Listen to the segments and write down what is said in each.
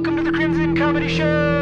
Welcome to the Crimson Comedy Show!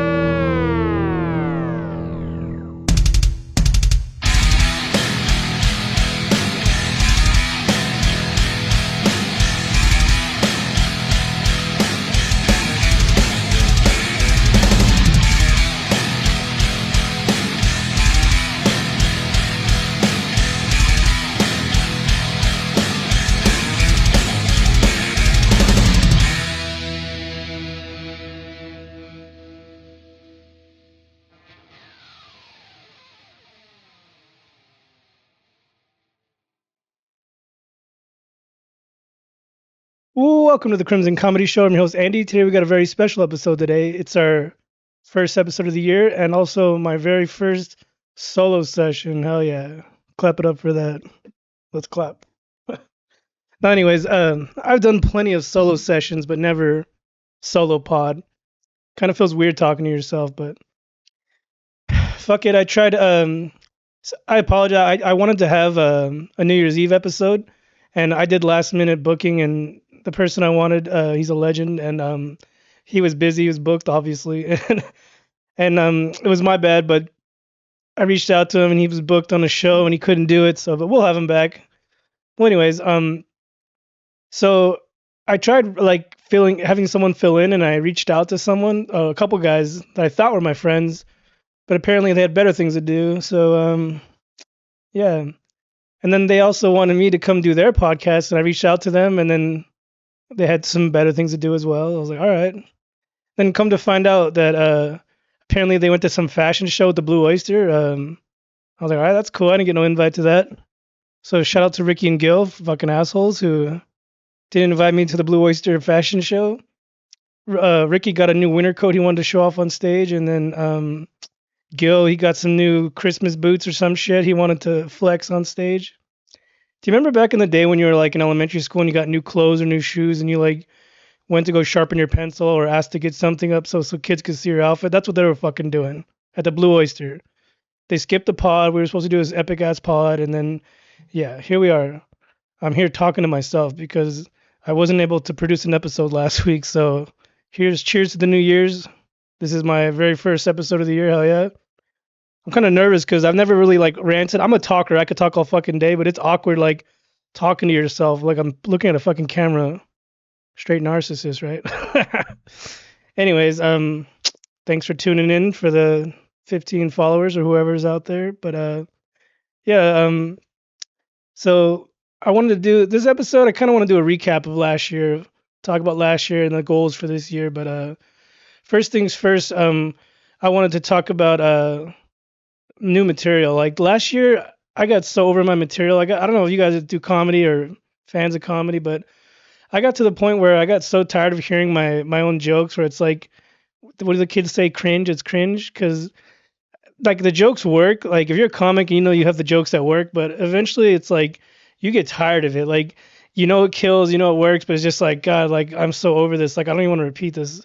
Welcome to the Crimson Comedy Show. I'm your host, Andy. Today we got a very special episode today. It's our first episode of the year and also my very first solo session. Hell yeah. Clap it up for that. Let's clap. Now, anyways, I've done plenty of solo sessions, but never solo pod. Kind of feels weird talking to yourself, but fuck it. I tried. I apologize. I wanted to have a New Year's Eve episode, and I did last minute booking, and the person I wanted, he's a legend, and he was busy. He was booked, obviously, and it was my bad. But I reached out to him, and he was booked on a show, and he couldn't do it. So, but we'll have him back. Well, anyways, so I tried like having someone fill in, and I reached out to someone, a couple guys that I thought were my friends, but apparently they had better things to do. So, yeah. And then they also wanted me to come do their podcast, and I reached out to them, and then they had some better things to do as well. I was like, all right. Then come to find out that apparently they went to some fashion show at the Blue Oyster. I was like, all right, that's cool. I didn't get no invite to that. So shout out to Ricky and Gil, fucking assholes, who didn't invite me to the Blue Oyster fashion show. Ricky got a new winter coat he wanted to show off on stage, and then Gil, he got some new Christmas boots or some shit he wanted to flex on stage. Do you remember back in the day when you were like in elementary school and you got new clothes or new shoes and you like went to go sharpen your pencil or asked to get something up so kids could see your outfit? That's what they were fucking doing at the Blue Oyster. They skipped the pod. We were supposed to do this epic ass pod, and then yeah, here we are. I'm here talking to myself because I wasn't able to produce an episode last week. So cheers to the New Year's. This is my very first episode of the year. Hell yeah. I'm kind of nervous because I've never really like ranted. I'm a talker. I could talk all fucking day, but it's awkward like talking to yourself. Like I'm looking at a fucking camera. Straight narcissist, right? Anyways, thanks for tuning in for the 15 followers or whoever's out there. But yeah, so I wanted to do this episode. I kind of want to do a recap of last year, talk about last year and the goals for this year. But first things first, I wanted to talk about new material. Like last year, I got so over my material. I don't know if you guys do comedy or fans of comedy, but I got to the point where I got so tired of hearing my own jokes. Where it's like, what do the kids say? Cringe. It's cringe because like the jokes work. Like if you're a comic, you know you have the jokes that work, but eventually it's like you get tired of it. Like you know it kills, you know it works, but it's just like God. Like I'm so over this. Like I don't even want to repeat this.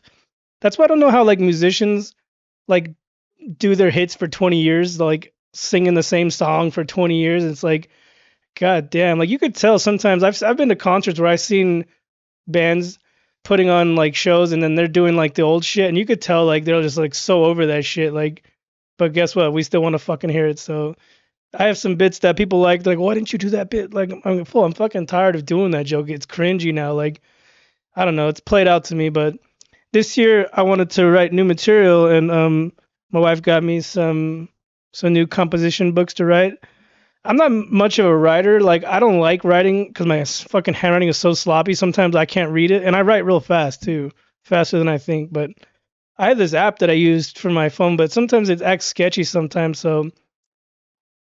That's why I don't know how like musicians like do their hits for 20 years, like singing the same song for 20 years. It's like, God damn, like you could tell sometimes I've been to concerts where I've seen bands putting on like shows and then they're doing like the old shit and you could tell like they're just like so over that shit. Like, but guess what? We still want to fucking hear it. So I have some bits that people like. They're like, why didn't you do that bit? Like, I'm fucking tired of doing that joke. It's cringy now. Like, I don't know. It's played out to me, but this year I wanted to write new material and my wife got me some new composition books to write. I'm not much of a writer. Like I don't like writing because my fucking handwriting is so sloppy. Sometimes I can't read it, and I write real fast too, faster than I think. But I have this app that I used for my phone, but sometimes it acts sketchy sometimes. So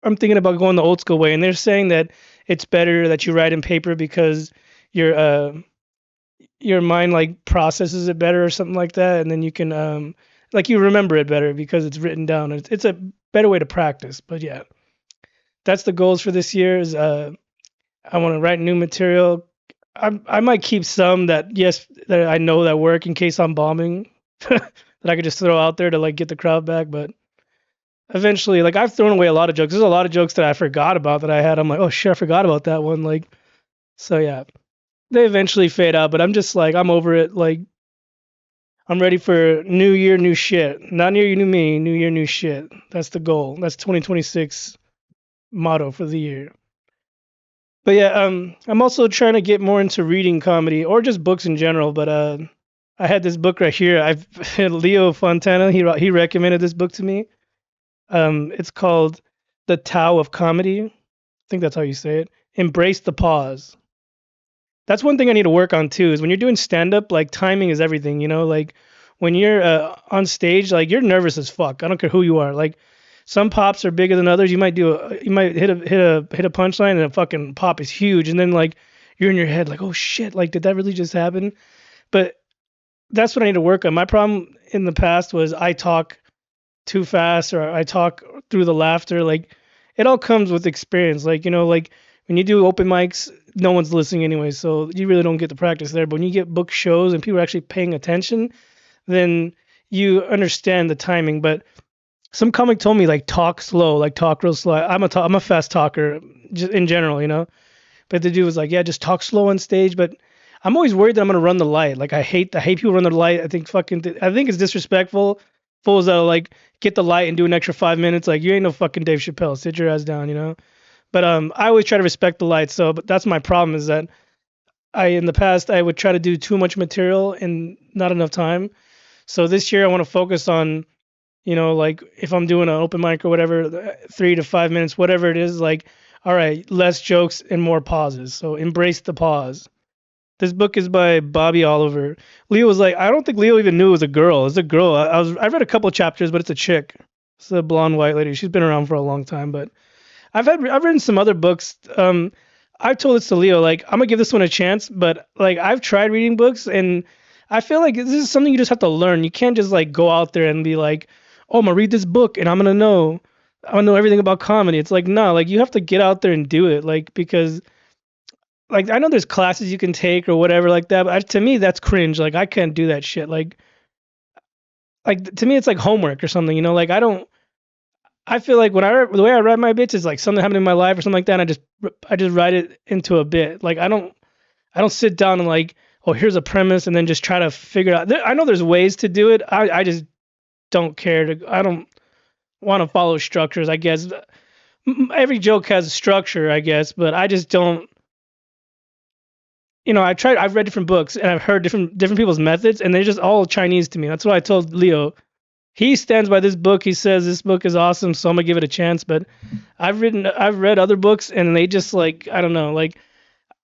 I'm thinking about going the old school way. And they're saying that it's better that you write in paper because your mind like processes it better or something like that, and then you can like you remember it better because it's written down. It's a better way to practice. But yeah, that's the goals for this year. Is I want to write new material. I might keep some that I know that work in case I'm bombing that I could just throw out there to like get the crowd back. But eventually, like I've thrown away a lot of jokes. There's a lot of jokes that I forgot about that I had. I'm like, oh shit, I forgot about that one. Like, so yeah, they eventually fade out. But I'm just like I'm over it. Like I'm ready for new year, new shit. Not new year, new me. New year, new shit. That's the goal. That's 2026 motto for the year. But yeah, I'm also trying to get more into reading comedy or just books in general. But I had this book right here. I've Leo Fontana. He recommended this book to me. It's called The Tao of Comedy. I think that's how you say it. Embrace the pause. That's one thing I need to work on too. Is when you're doing stand up, like timing is everything. You know, like when you're on stage, like you're nervous as fuck. I don't care who you are. Like some pops are bigger than others. You might hit a punchline and a fucking pop is huge, and then like you're in your head like, oh shit, like did that really just happen? But that's what I need to work on. My problem in the past was I talk too fast or I talk through the laughter. Like it all comes with experience. Like, you know, like when you do open mics, no one's listening anyway, so you really don't get the practice there. But when you get book shows and people are actually paying attention, then you understand the timing. But some comic told me like talk slow, like talk real slow. I'm a fast talker just in general, you know. But the dude was like, yeah, just talk slow on stage. But I'm always worried that I'm gonna run the light. Like I hate people run the light. I think it's disrespectful. Fools that like get the light and do an extra 5 minutes. Like you ain't no fucking Dave Chappelle. Sit your ass down, you know. But I always try to respect the light. So, but that's my problem is that in the past I would try to do too much material and not enough time. So this year I want to focus on, you know, like if I'm doing an open mic or whatever, 3 to 5 minutes, whatever it is, like, all right, less jokes and more pauses. So embrace the pause. This book is by Bobby Oliver. Leo was like, I don't think Leo even knew it was a girl. It's a girl. I read a couple chapters, but it's a chick. It's a blonde white lady. She's been around for a long time, but I've written some other books. I've told this to Leo, like I'm gonna give this one a chance, but like I've tried reading books and I feel like this is something you just have to learn. You can't just like go out there and be like, oh, I'm gonna read this book and I'm gonna know everything about comedy. It's like no, like you have to get out there and do it, like because like I know there's classes you can take or whatever like that, but to me that's cringe. Like I can't do that shit. Like to me it's like homework or something, you know? Like I feel like the way I write my bits is like something happened in my life or something like that. And I just write it into a bit. Like I don't sit down and like, oh, here's a premise and then just try to figure it out. I know there's ways to do it. I just don't care to. I don't want to follow structures. I guess every joke has a structure, I guess, but I just don't. You know, I've read different books and I've heard different people's methods, and they're just all Chinese to me. That's what I told Leo. He stands by this book. He says this book is awesome, so I'm gonna give it a chance. But I've read other books, and they just like I don't know, like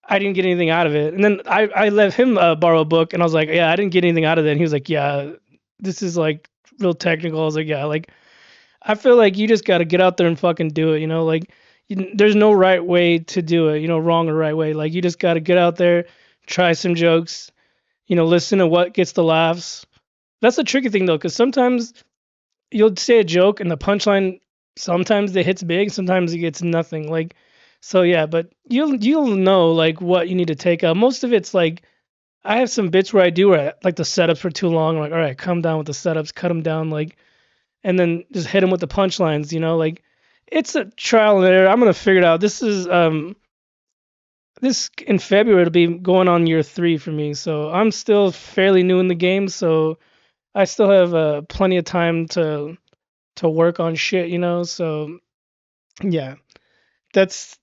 I didn't get anything out of it. And then I let him borrow a book, and I was like, yeah, I didn't get anything out of it. And he was like, yeah, this is like real technical. I was like, yeah, like I feel like you just gotta get out there and fucking do it. You know, like there's no right way to do it. You know, wrong or right way. Like you just gotta get out there, try some jokes. You know, listen to what gets the laughs. That's the tricky thing though, because sometimes you'll say a joke and the punchline sometimes it hits big, sometimes it gets nothing. Like so yeah, but you'll know like what you need to take out. Most of it's like I have some bits where I do where like the setups for too long. I'm like, all right, come down with the setups, cut them down, like, and then just hit them with the punchlines. You know, like it's a trial and error. I'm gonna figure it out. This in February it'll be going on year 3 for me, so I'm still fairly new in the game. So I still have plenty of time to work on shit, you know. So yeah, that's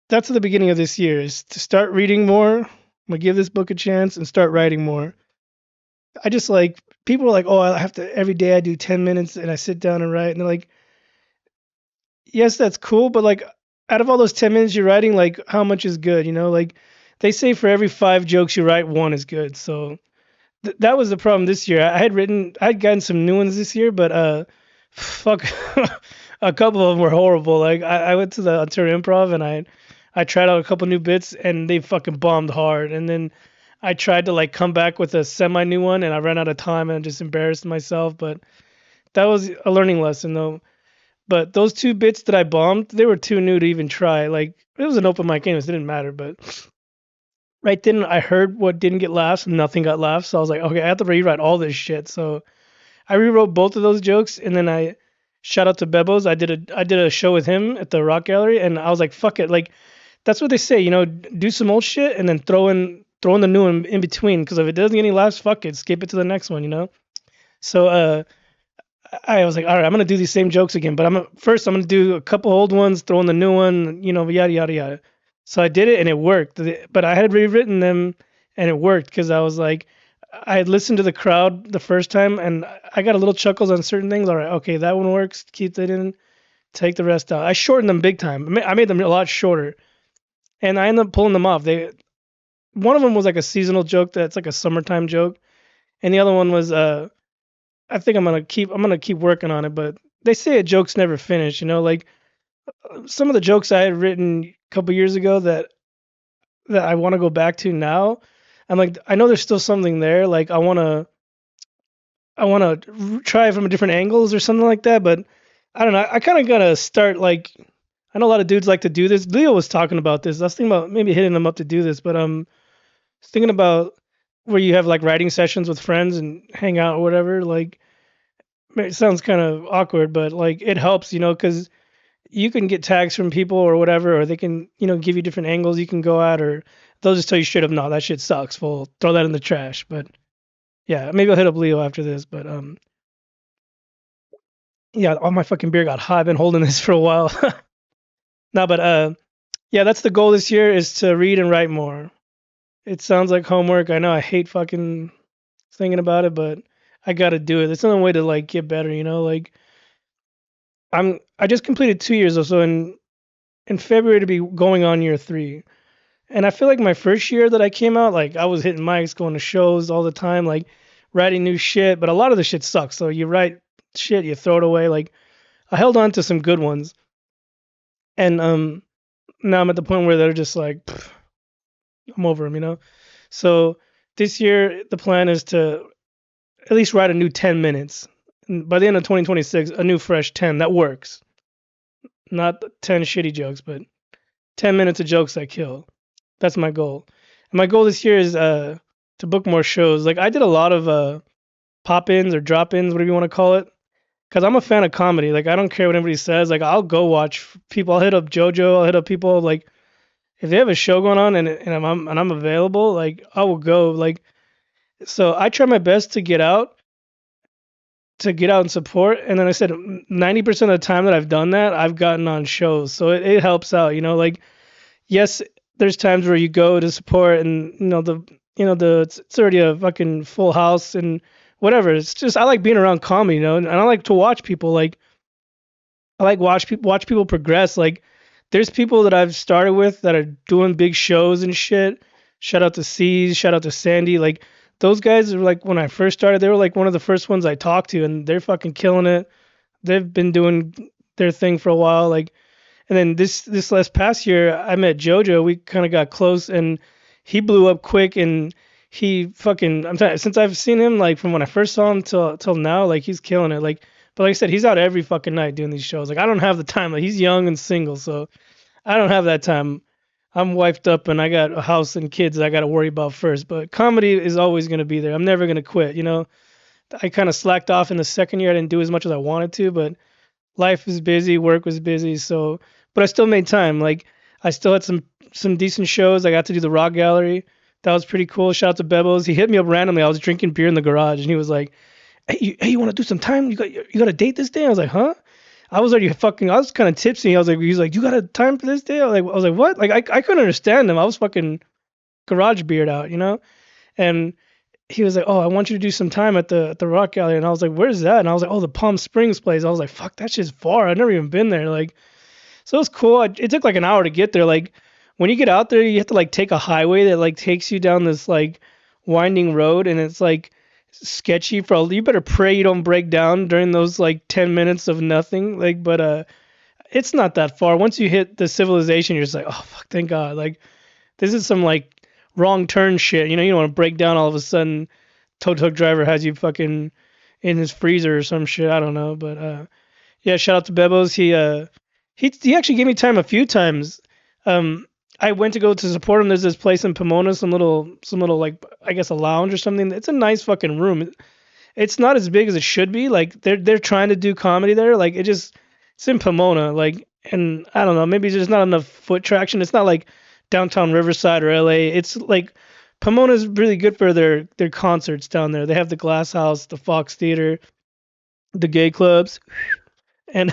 that's the beginning of this year is to start reading more. I'm gonna give this book a chance and start writing more. I just like people are like, oh, I have to every day I do 10 minutes and I sit down and write, and they're like, yes, that's cool, but like out of all those 10 minutes you're writing, like how much is good, you know? Like they say for every 5 jokes you write, one is good. So that was the problem this year. I'd gotten some new ones this year, but fuck, a couple of them were horrible. Like I went to the Ontario Improv and I tried out a couple new bits and they fucking bombed hard. And then I tried to like come back with a semi new one and I ran out of time and just embarrassed myself. But that was a learning lesson though. But those 2 bits that I bombed, they were too new to even try. Like it was an open mic anyways, it didn't matter. But right then I heard what didn't get laughs, nothing got laughs. So I was like, okay, I have to rewrite all this shit. So I rewrote both of those jokes, and then I shout out to Bebos. I did a show with him at the Rock Gallery, and I was like, fuck it, like that's what they say, you know, do some old shit and then throw in the new one in between. Because if it doesn't get any laughs, fuck it, skip it to the next one, you know. So I was like, all right, I'm gonna do these same jokes again, but first I'm gonna do a couple old ones, throw in the new one, yada yada yada. So I did it and it worked. But I had rewritten them and it worked because I was like, I had listened to the crowd the first time and I got a little chuckles on certain things. All right, okay, that one works. Keep that in. Take the rest out. I shortened them big time. I made them a lot shorter, and I ended up pulling them off. One of them was like a seasonal joke that's like a summertime joke, and the other one was I think I'm gonna keep working on it, but they say a joke's never finished. Like some of the jokes I had written a couple years ago that I want to go back to now. I'm like, I know there's still something there. Like I wanna try it from different angles or something like that. But I don't know. I kind of gotta start like. I know a lot of dudes like to do this. Leo was talking about this. I was thinking about maybe hitting him up to do this, but thinking about where you have like writing sessions with friends and hang out or whatever. Like it sounds kind of awkward, but like it helps, because you can get tags from people or whatever, or they can, give you different angles you can go at, or they'll just tell you straight up, no, that shit sucks. Well, throw that in the trash. But yeah, maybe I'll hit up Leo after this. But yeah, all my fucking beer got hot. I've been holding this for a while. No, but yeah, that's the goal this year is to read and write more. It sounds like homework. I know I hate fucking thinking about it, but I gotta do it. It's the only way to like get better, Like I just completed 2 years or so in February to be going on year three. And I feel like my first year that I came out, like I was hitting mics, going to shows all the time, like writing new shit, but a lot of the shit sucks. So you write shit, you throw it away. Like I held on to some good ones. And now I'm at the point where they're just like, "Pff, I'm over them. So this year the plan is to at least write a new 10 minutes. And by the end of 2026, a new fresh 10 that works. Not 10 shitty jokes, but 10 minutes of jokes that kill. That's my goal. And my goal this year is to book more shows. Like I did a lot of pop-ins or drop-ins, whatever you want to call it, because I'm a fan of comedy. Like I don't care what anybody says. Like I'll go watch people. I'll hit up JoJo. I'll hit up people. Like if they have a show going on and I'm available, like I will go. Like so I try my best to get out and support. And then I said 90% of the time that I've done that, I've gotten on shows. So it helps out, like yes, there's times where you go to support and it's already a fucking full house and whatever. It's just I like being around comedy, and I like to watch people like I like watch people progress. Like there's people that I've started with that are doing big shows and shit. Shout out to C's, shout out to Sandy. Like those guys are like when I first started, they were like one of the first ones I talked to, and they're fucking killing it. They've been doing their thing for a while. Like and then this last past year, I met JoJo. We kind of got close, and he blew up quick. And he fucking I'm telling since I've seen him like from when I first saw him till now, like he's killing it. Like, but like I said, he's out every fucking night doing these shows. Like I don't have the time. Like he's young and single, so I don't have that time. I'm wifed up and I got a house and kids that I got to worry about first. But comedy is always gonna be there. I'm never gonna quit. I kind of slacked off in the second year. I didn't do as much as I wanted to, but life was busy, work was busy, so but I still made time. Like I still had some decent shows. I got to do the Rock Gallery. That was pretty cool. Shout out to Bebos. He hit me up randomly. I was drinking beer in the garage, and he was like, "Hey, you want to do some time? You got a date this day?" I was like, "Huh?" I was kind of tipsy. He's like, "You got a time for this day?" I was like, "What?" Like I couldn't understand him. I was fucking garage beard out. And he was like, "Oh, I want you to do some time at the Rock Gallery." And I was like, "Where's that?" And I was like, "Oh, the Palm Springs place." I was like, "Fuck, that shit's far. I've never even been there." Like, so it was cool. It took like an hour to get there. Like, when you get out there, you have to like take a highway that like takes you down this like winding road, and it's like sketchy you better pray you don't break down during those like 10 minutes of nothing. Like, but it's not that far. Once you hit the civilization, you're just like, oh fuck, thank God. Like, this is some like wrong turn shit. You don't want to break down all of a sudden. Tow truck driver has you fucking in his freezer or some shit. I don't know, but yeah. Shout out to Bebos. He actually gave me time a few times. I went to go to support him. There's this place in Pomona, some little like I guess a lounge or something. It's a nice fucking room. It's not as big as it should be. Like they're trying to do comedy there. Like it's in Pomona. Like and I don't know, maybe there's not enough foot traction. It's not like downtown Riverside or LA. It's like Pomona's really good for their concerts down there. They have the Glass House, the Fox Theater, the gay clubs, and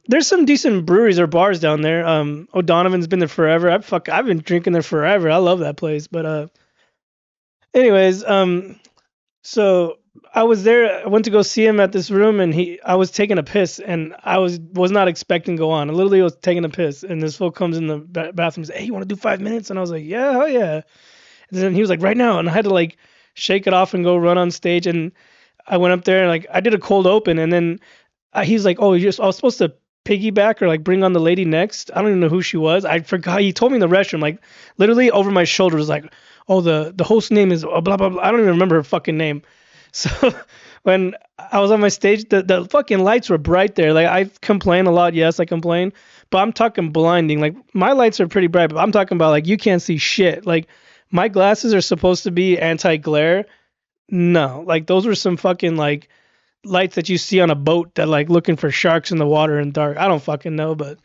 there's some decent breweries or bars down there. O'Donovan's been there forever. I've been drinking there forever. I love that place. But anyways, so I was there. I went to go see him at this room, and I was taking a piss, and I was not expecting to go on. I literally was taking a piss, and this fool comes in the bathroom and says, "Hey, you want to do 5 minutes?" And I was like, "Yeah, hell yeah." And then he was like, "Right now," and I had to like shake it off and go run on stage. And I went up there and like I did a cold open, and then he's like, "Oh, I was supposed to piggyback or like bring on the lady next." I don't even know who she was. I forgot. He told me in the restroom, like literally over my shoulder, was like, "Oh, the host name is blah blah blah." I don't even remember her fucking name. So when I was on my stage, the fucking lights were bright there. Like I complain a lot, yes, I complain, but I'm talking blinding. Like my lights are pretty bright, but I'm talking about like you can't see shit. Like my glasses are supposed to be anti-glare. No, like those were some fucking like lights that you see on a boat that like looking for sharks in the water in dark. I don't fucking know, but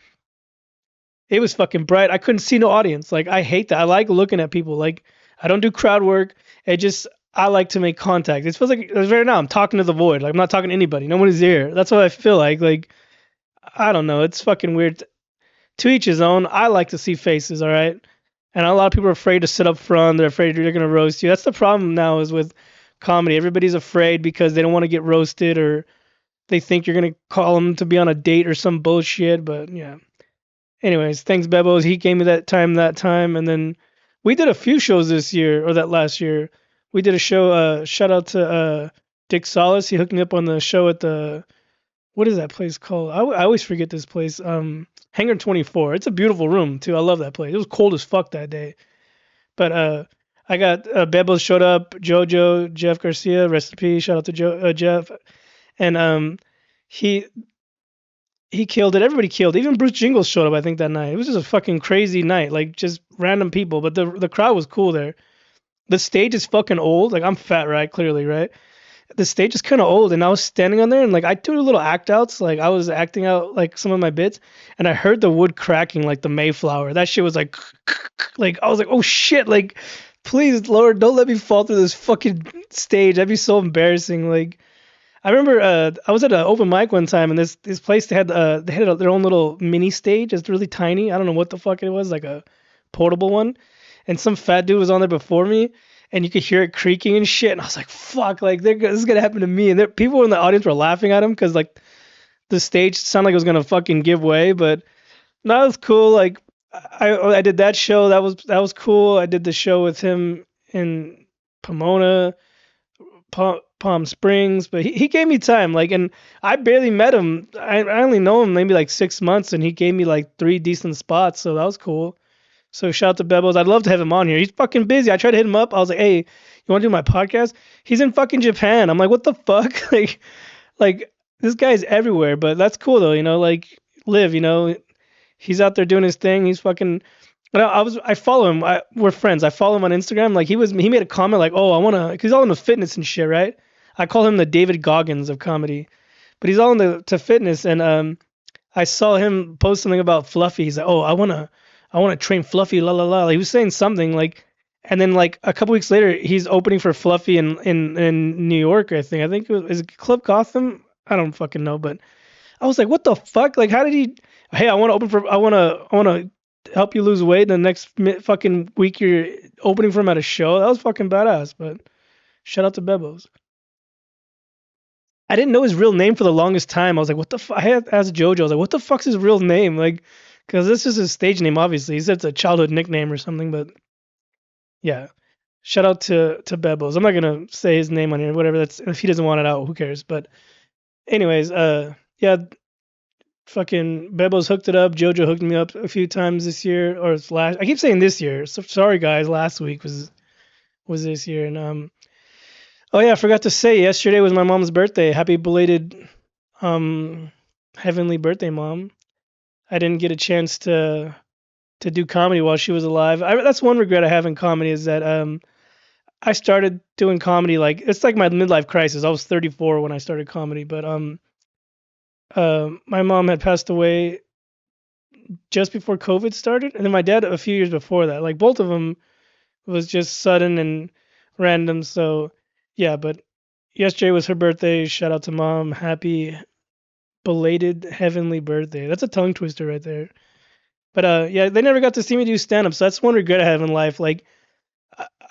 it was fucking bright. I couldn't see no audience. Like I hate that. I like looking at people. Like I don't do crowd work. It just I like to make contact. It feels like right now I'm talking to the void. Like I'm not talking to anybody. No one is here. That's what I feel like. Like I don't know. It's fucking weird. To each his own. I like to see faces. All right. And a lot of people are afraid to sit up front. They're afraid they're gonna roast you. That's the problem now is with comedy. Everybody's afraid because they don't want to get roasted or they think you're gonna call them to be on a date or some bullshit. But yeah. Anyways, thanks Bebos. He gave me that time, and then we did a few shows this year or that last year. We did a show. Shout out to Dick Solis. He hooked me up on the show at the what is that place called? I always forget this place. Hangar 24. It's a beautiful room too. I love that place. It was cold as fuck that day, but I got Bebos showed up. Jojo, Jeff Garcia, rest in peace. Shout out to Jeff, and he he killed it. Everybody killed. Even Bruce Jingles showed up, I think, that night. It was just a fucking crazy night, like just random people. But the crowd was cool there. The stage is fucking old. Like I'm fat, right? Clearly, right? The stage is kind of old, and I was standing on there, and like I do little act outs. Like I was acting out like some of my bits, and I heard the wood cracking, like the Mayflower. That shit was like, like I was like, oh shit, like please, Lord, don't let me fall through this fucking stage. That'd be so embarrassing. Like I remember I was at an open mic one time, and this place they had their own little mini stage. It's really tiny. I don't know what the fuck it was, like a portable one. And some fat dude was on there before me, and you could hear it creaking and shit. And I was like, fuck, like this is gonna happen to me. And people in the audience were laughing at him because like the stage sounded like it was gonna fucking give way. But no, it was cool. Like I did that show. That was cool. I did the show with him in Pomona. Palm Springs, but he gave me time. Like, and I barely met him. I only know him maybe like 6 months, and he gave me like three decent spots, so that was cool. So shout out to Bebos. I'd love to have him on here. He's fucking busy. I tried to hit him up. I was like, hey, you want to do my podcast? He's in fucking Japan. I'm like, what the fuck? like this guy's everywhere. But that's cool though. Like live. He's out there doing his thing. He's fucking. But I follow him. We're friends. I follow him on Instagram. Like he made a comment like, oh, I wanna, cause he's all into fitness and shit, right? I call him the David Goggins of comedy, but he's all into to fitness. And I saw him post something about Fluffy. He's like, oh, I wanna train Fluffy, la la la. Like, he was saying something like, and then like a couple weeks later, he's opening for Fluffy in New York. I think is it Club Gotham. I don't fucking know, but I was like, what the fuck? Like, how did he? Hey, I want to help you lose weight. The next fucking week you're opening for him at a show. That was fucking badass. But shout out to Bebos. I didn't know his real name for the longest time. I was like, what the fuck? I had asked Jojo. I was like, what the fuck's his real name? Like, because this is his stage name, obviously. He said it's a childhood nickname or something. But yeah, shout out to Bebos. I'm not gonna say his name on here. Whatever. That's if he doesn't want it out, who cares? But anyways, yeah, fucking Bebo's hooked it up. Jojo hooked me up a few times this year, or it's last. I keep saying this year. So sorry guys. Last week was this year, and oh yeah, I forgot to say yesterday was my mom's birthday. Happy belated um heavenly birthday, mom. I didn't get a chance to do comedy while she was alive. That's one regret I have in comedy is that I started doing comedy like it's like my midlife crisis. I was 34 when I started comedy, but my mom had passed away just before COVID started, and then my dad a few years before that. Like both of them was just sudden and random. So yeah, but yesterday was her birthday. Shout out to mom. Happy belated heavenly birthday. That's a tongue twister right there. But yeah, they never got to see me do stand up. So that's one regret I have in life. Like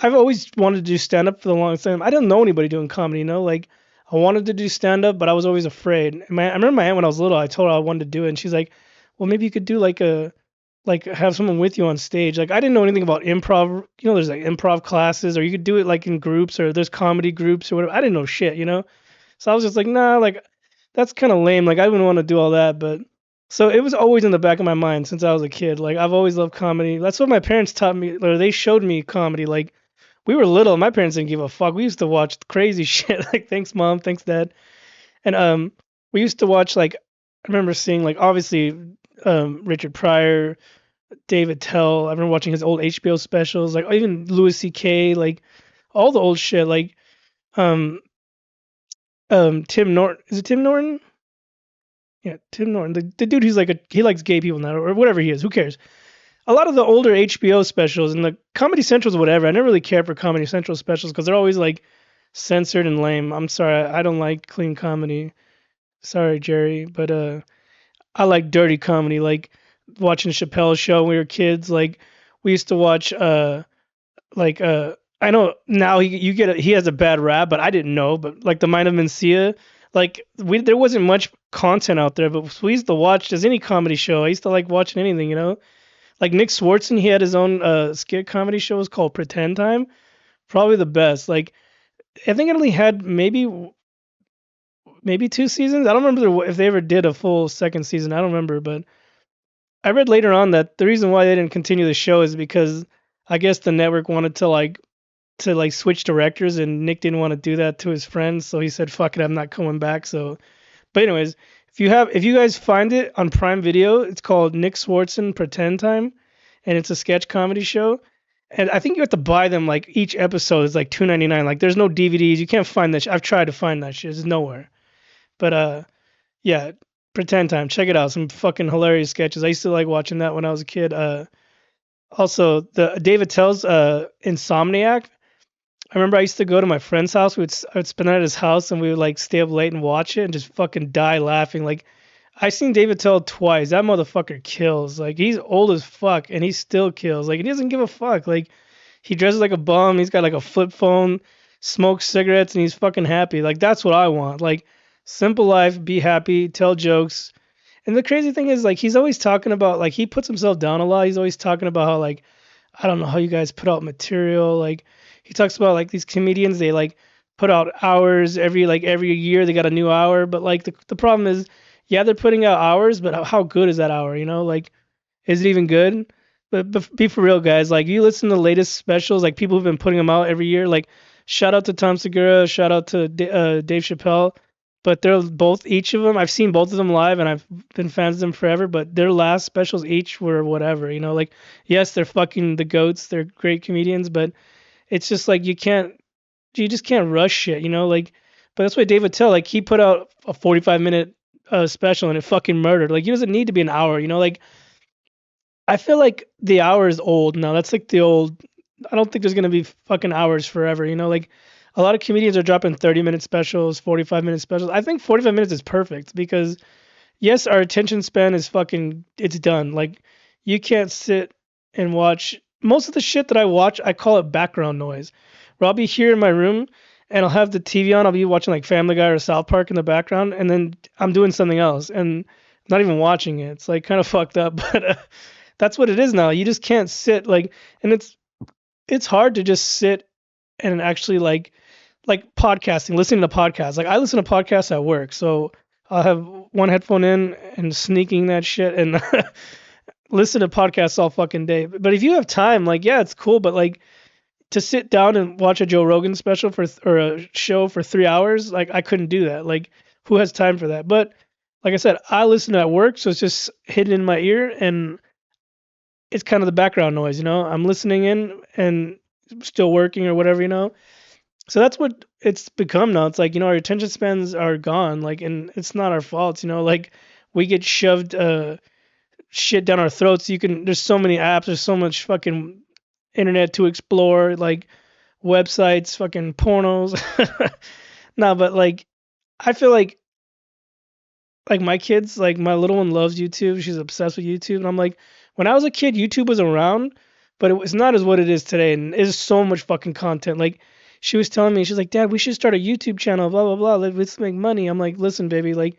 I've always wanted to do stand up for the longest time. I didn't know anybody doing comedy, you know, like I wanted to do stand up, but I was always afraid. And I remember my aunt when I was little, I told her I wanted to do it, and she's like, "Well, maybe you could do like have someone with you on stage." Like I didn't know anything about improv. You know, there's like improv classes, or you could do it like in groups, or there's comedy groups or whatever. I didn't know shit, you know. So I was just like, nah, like that's kind of lame. Like I wouldn't want to do all that, but so it was always in the back of my mind since I was a kid. Like I've always loved comedy. That's what my parents taught me, or they showed me comedy. Like we were little, my parents didn't give a fuck. We used to watch crazy shit. Like thanks mom, thanks dad, and we used to watch like I remember seeing like obviously Richard Pryor, David Tell. I remember watching his old HBO specials, like even Louis C.K. Like all the old shit. Like um Tim Norton. Is it Tim Norton? Yeah, Tim Norton. The dude who's like he likes gay people now or whatever he is. Who cares? A lot of the older HBO specials and the Comedy Centrals, whatever. I never really cared for Comedy Central specials because they're always like censored and lame. I'm sorry, I don't like clean comedy. Sorry, Jerry, but I like dirty comedy, like watching Chappelle's show when we were kids. Like we used to watch like I know now he has a bad rap, but I didn't know. But like the Mind of Mencia, like there wasn't much content out there, but we used to watch just any comedy show. I used to like watching anything, you know. Like Nick Swartzen, he had his own skit comedy shows called Pretend Time. Probably the best. Like I think it only had maybe two seasons. I don't remember if they ever did a full second season. I don't remember, but I read later on that the reason why they didn't continue the show is because I guess the network wanted to like switch directors, and Nick didn't want to do that to his friends, so he said, "Fuck it, I'm not coming back." So, but anyways, if you guys find it on Prime Video, it's called Nick Swartzen Pretend Time, and it's a sketch comedy show. And I think you have to buy them like each episode is like 2.99. Like there's no DVDs. You can't find that. I've tried to find that shit. It's nowhere. But yeah, Pretend Time. Check it out. Some fucking hilarious sketches. I used to like watching that when I was a kid. Also the David Tell's Insomniac. I remember I used to go to my friend's house. I would spend it at his house, and we would like stay up late and watch it and just fucking die laughing. Like I seen David Tell twice. That motherfucker kills. Like he's old as fuck, and he still kills. Like he doesn't give a fuck. Like he dresses like a bum. He's got like a flip phone, smokes cigarettes, and he's fucking happy. Like that's what I want. Like simple life, be happy, tell jokes. And the crazy thing is, like he's always talking about like he puts himself down a lot. He's always talking about how like I don't know how you guys put out material. Like he talks about like these comedians, they like put out hours every year they got a new hour. But like the problem is, yeah, they're putting out hours, but how good is that hour? You know, like is it even good? But be for real, guys. Like you listen to the latest specials, like people who've been putting them out every year. Like shout out to Tom Segura, shout out to Dave Chappelle. But they're both each of them. I've seen both of them live, and I've been fans of them forever. But their last specials each were whatever, you know. Like yes, they're fucking the goats. They're great comedians, but it's just like you just can't rush shit, you know. Like, but that's why David Tell, like he put out a 45-minute special, and it fucking murdered. Like, he doesn't need to be an hour, you know. Like I feel like the hour is old now. That's like the old. I don't think there's gonna be fucking hours forever. You know, like a lot of comedians are dropping 30-minute specials, 45-minute specials. I think 45 minutes is perfect because yes, our attention span is fucking. It's done. Like you can't sit and watch most of the shit that I watch. I call it background noise. Where I'll be here in my room and I'll have the TV on. I'll be watching like Family Guy or South Park in the background, and then I'm doing something else and not even watching it. It's like kind of fucked up, but that's what it is now. You just can't sit like, and it's hard to just sit and actually like podcasting, listening to podcasts. Like I listen to podcasts at work, so I'll have one headphone in and sneaking that shit and listen to podcasts all fucking day. But if you have time, like yeah, it's cool. But like to sit down and watch a Joe Rogan special or a show for 3 hours, like I couldn't do that. Like who has time for that? But like I said, I listen at work, so it's just hidden in my ear and it's kind of the background noise, you know. I'm listening in and still working or whatever, you know. So that's what it's become now. It's like, you know, our attention spans are gone, like, and it's not our fault, you know. Like we get shoved shit down our throats. There's so many apps, there's so much fucking internet to explore, like websites, fucking pornos. Nah, but like I feel like my kids, like my little one loves YouTube. She's obsessed with YouTube, and I'm like, when I was a kid, YouTube was around, but it was not as what it is today, and it's so much fucking content. Like she was telling me, she's like, Dad, we should start a YouTube channel, blah blah blah. Let's make money. I'm like, listen, baby, like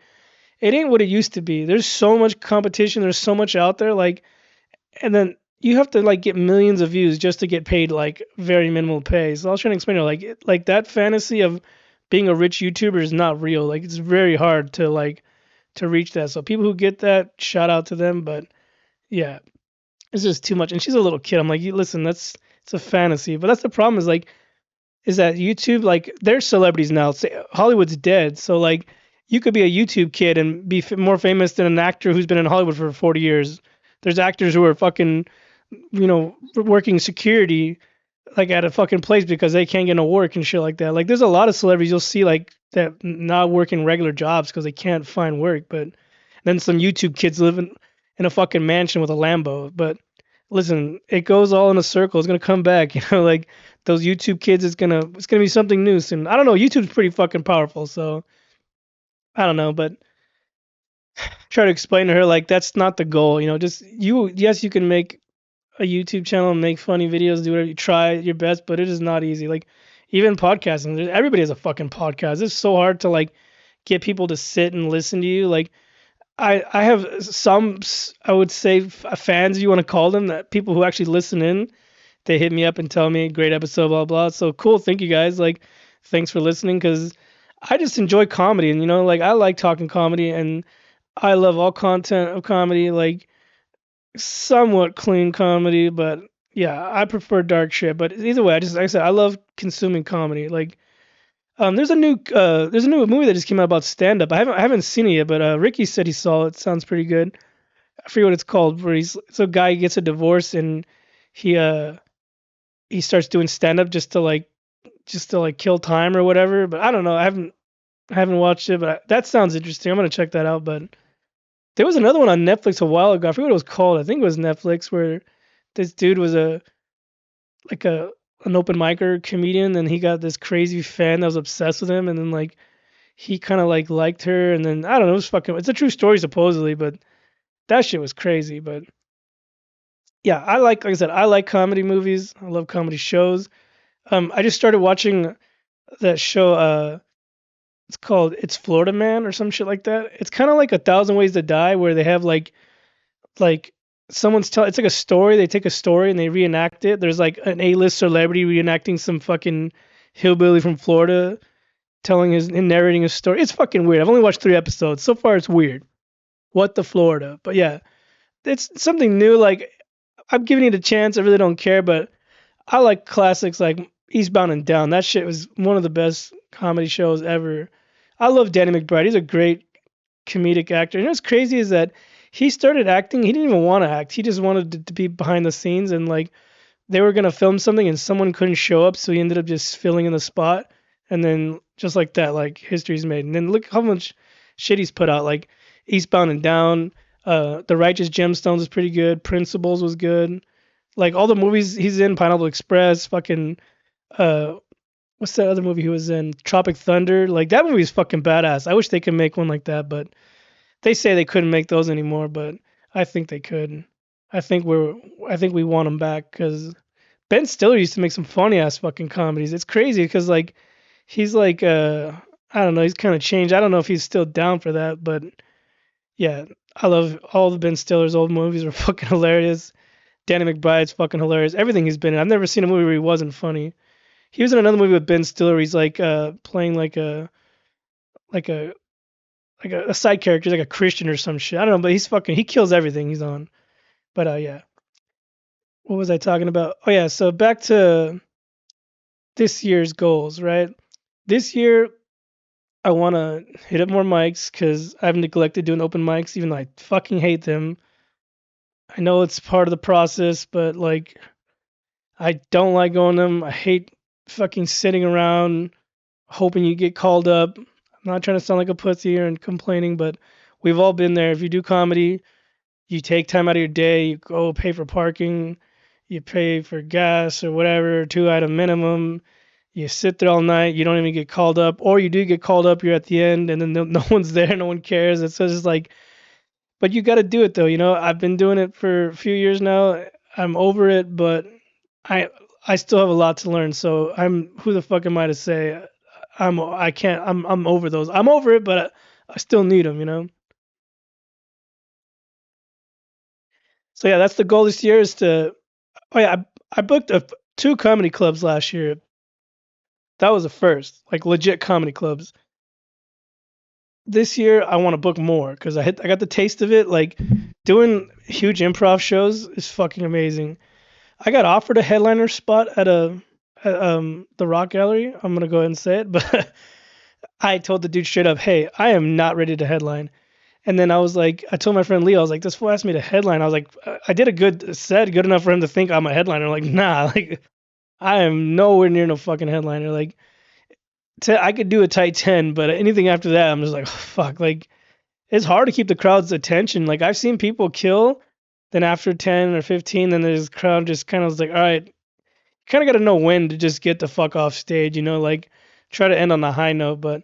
it ain't what it used to be. There's so much competition. There's so much out there. Like, and then you have to like get millions of views just to get paid like very minimal pay. So I was trying to explain to her like like that fantasy of being a rich YouTuber is not real. Like it's very hard to like to reach that. So people who get that, shout out to them. But yeah, it's just too much. And she's a little kid. I'm like, listen, that's it's a fantasy. But that's the problem is like is that YouTube, like they're celebrities now. Hollywood's dead, so like you could be a YouTube kid and be more famous than an actor who's been in Hollywood for 40 years. There's actors who are fucking, working security like at a fucking place because they can't get no work and shit like that. Like there's a lot of celebrities you'll see like that not working regular jobs because they can't find work. But then some YouTube kids living in a fucking mansion with a Lambo. But listen, it goes all in a circle. It's gonna come back. Like those YouTube kids, it's gonna be something new soon. I don't know. YouTube's pretty fucking powerful, so I don't know. But try to explain to her like that's not the goal. Just you. Yes, you can make a YouTube channel and make funny videos, do whatever you try your best, but it is not easy. Like even podcasting, everybody has a fucking podcast. It's so hard to like get people to sit and listen to you. Like I have some I would say fans, you want to call them, that people who actually listen in. They hit me up and tell me great episode, blah blah. So cool, thank you guys. Like thanks for listening because I just enjoy comedy and like I like talking comedy and I love all content of comedy. Like somewhat clean comedy, but yeah, I prefer dark shit. But either way, like I said, I love consuming comedy. Like, there's a new movie that just came out about stand up. I haven't seen it yet, but Ricky said he saw it. Sounds pretty good. I forget what it's called. Where it's a guy gets a divorce and he uh he starts doing stand up just to like kill time or whatever. But I don't know. I haven't watched it, but that sounds interesting. I'm gonna check that out. But there was another one on Netflix a while ago. I forget what it was called. I think it was Netflix where this dude was like a an open micer comedian and he got this crazy fan that was obsessed with him and then like he kind of like liked her and then I don't know, it's a true story supposedly, but that shit was crazy. But yeah, like I said, I like comedy movies. I love comedy shows. I just started watching that show it's called It's Florida Man or some shit like that. It's kind of like A Thousand Ways to Die where they have like it's like a story. They take a story and they reenact it. There's like an A-list celebrity reenacting some fucking hillbilly from Florida telling his and narrating his story. It's fucking weird. I've only watched 3 episodes. So far it's weird. What the Florida? But yeah, it's something new. Like I'm giving it a chance. I really don't care, but I like classics like Eastbound and Down. That shit was one of the best comedy shows ever. I love Danny McBride. He's a great comedic actor. And what's crazy is that he started acting. He didn't even want to act. He just wanted to be behind the scenes. And like they were gonna film something and someone couldn't show up, so he ended up just filling in the spot. And then just like that, like history's made. And then look how much shit he's put out. Like Eastbound and Down, The Righteous Gemstones was pretty good. Principles was good. Like all the movies he's in, Pineapple Express, fucking uh, what's that other movie he was in? Tropic Thunder. Like that movie is fucking badass. I wish they could make one like that, but they say they couldn't make those anymore, but I think they could. I think we're I think we want them back because Ben Stiller used to make some funny ass fucking comedies. It's crazy because like he's like I don't know, he's kind of changed. I don't know if he's still down for that, but yeah, I love all the Ben Stiller's old movies are fucking hilarious. Danny McBride's fucking hilarious. Everything he's been in. I've never seen a movie where he wasn't funny. He was in another movie with Ben Stiller. He's like playing like a a side character, like a Christian or some shit. I don't know, but he kills everything he's on. But yeah, what was I talking about? Oh yeah, so back to this year's goals, right? This year I want to hit up more mics because I've neglected doing open mics, even though I fucking hate them. I know it's part of the process, but like I don't like going to them. I hate fucking sitting around hoping you get called up. I'm not trying to sound like a pussy here and complaining, but we've all been there. If you do comedy, you take time out of your day, you go pay for parking, You pay for gas or whatever, 2 item minimum. You sit there all night. You don't even get called up, or you do get called up. You're at the end, and then no one's there. No one cares. It's just like, but you got to do it though. I've been doing it for a few years now. I'm over it, but I I still have a lot to learn. So who the fuck am I to say I can't I'm over those. I'm over it, but I still need them. So yeah, that's the goal this year is to. Oh yeah, I booked 2 comedy clubs last year. That was a first, like legit comedy clubs. This year I want to book more because I got the taste of it. Like doing huge improv shows is fucking amazing. I got offered a headliner spot at the Rock Gallery. I'm gonna go ahead and say it, but I told the dude straight up, "Hey, I am not ready to headline." And then I told my friend Leo, I was like, "This fool asked me to headline." I was like, "I did a good set, good enough for him to think I'm a headliner." Like, nah, like I am nowhere near no fucking headliner. Like, I could do a tight 10, but anything after that, I'm just like, fuck. Like, it's hard to keep the crowd's attention. Like, I've seen people kill, then after 10 or 15, then there's crowd just kind of like, all right, kind of got to know when to just get the fuck off stage, like try to end on a high note. But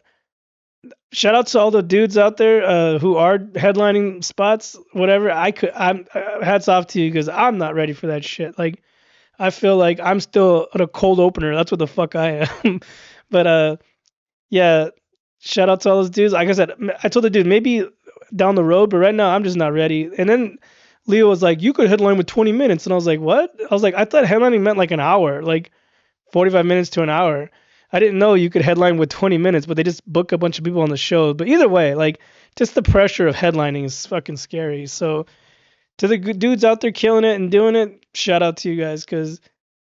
shout out to all the dudes out there who are headlining spots, whatever. I'm hats off to you because I'm not ready for that shit. Like, I feel like I'm still at a cold opener. That's what the fuck I am. But yeah, shout out to all those dudes. Like I said, I told the dude maybe down the road, but right now I'm just not ready. And then Leo was like, "You could headline with 20 minutes," and I was like, "What?" I was like, "I thought headlining meant like an hour, like 45 minutes to an hour. I didn't know you could headline with 20 minutes, but they just book a bunch of people on the show. But either way, like just the pressure of headlining is fucking scary. So to the good dudes out there killing it and doing it, shout out to you guys because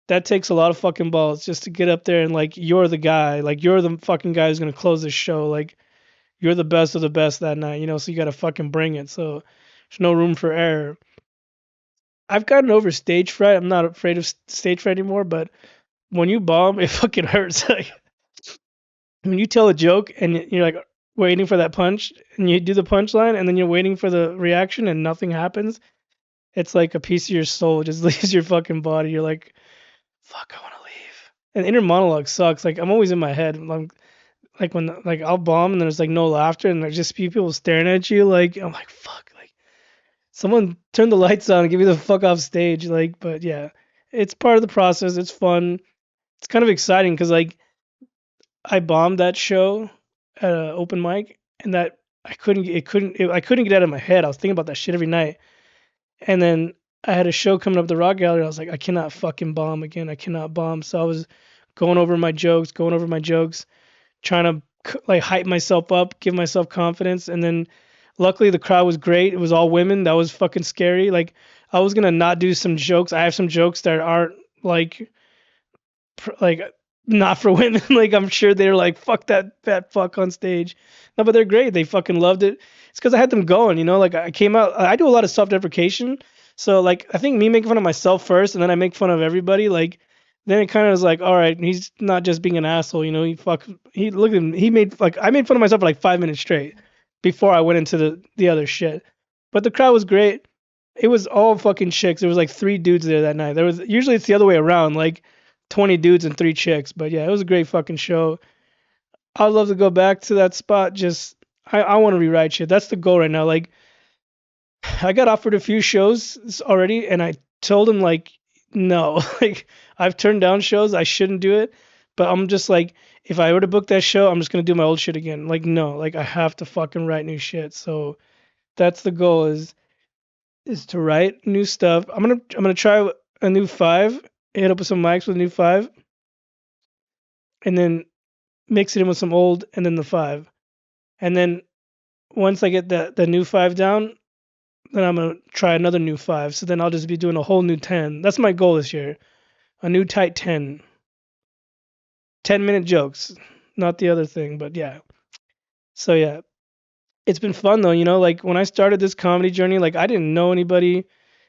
that takes a lot of fucking balls just to get up there and like you're the guy, like you're the fucking guy who's gonna close this show. Like you're the best of the best that night, so you gotta fucking bring it. So there's no room for error. I've gotten over stage fright. I'm not afraid of stage fright anymore, but when you bomb, it fucking hurts. Like when you tell a joke and you're like waiting for that punch and you do the punchline and then you're waiting for the reaction and nothing happens, it's like a piece of your soul just leaves your fucking body. You're like, fuck, I want to leave. And inner monologue sucks. Like I'm always in my head. Like when like I'll bomb and there's like no laughter and there's just people staring at you. Like I'm like, fuck. Like someone turn the lights on and give me the fuck off stage. Like, but yeah, it's part of the process. It's fun. It's kind of exciting because like I bombed that show at an open mic, and that I couldn't get out of my head. I was thinking about that shit every night, and then I had a show coming up at the Rock Gallery. I was like, I cannot fucking bomb again. I cannot bomb. So I was going over my jokes, trying to like hype myself up, give myself confidence, and then luckily the crowd was great. It was all women. That was fucking scary. Like I was gonna not do some jokes. I have some jokes that aren't like not for women. Like I'm sure they're like fuck that fat fuck on stage. No, but they're great. They fucking loved it. It's because I had them going. Like I came out. I do a lot of self-deprecation. So like I think me making fun of myself first, and then I make fun of everybody. Like then it kind of was like, all right, he's not just being an asshole. He look at him. He made like I made fun of myself for like 5 minutes straight before I went into the other shit. But the crowd was great. It was all fucking chicks. There was like 3 dudes there that night. There was usually it's the other way around. Like 20 dudes and 3 chicks. But yeah, it was a great fucking show. I'd love to go back to that spot. Just I want to rewrite shit. That's the goal right now. Like I got offered a few shows already, and I told him like no. Like I've turned down shows. I shouldn't do it. But I'm just like, if I were to book that show, I'm just gonna do my old shit again. Like no, like I have to fucking write new shit. So that's the goal is to write new stuff. I'm gonna try a new 5. Hit up with some mics with a new 5, and then mix it in with some old and then the 5. And then once I get the new 5 down, then I'm gonna try another new 5. So then I'll just be doing a whole new 10. That's my goal this year. A new tight 10. 10-minute jokes. Not the other thing, but yeah. So yeah. It's been fun though, like when I started this comedy journey, like I didn't know anybody.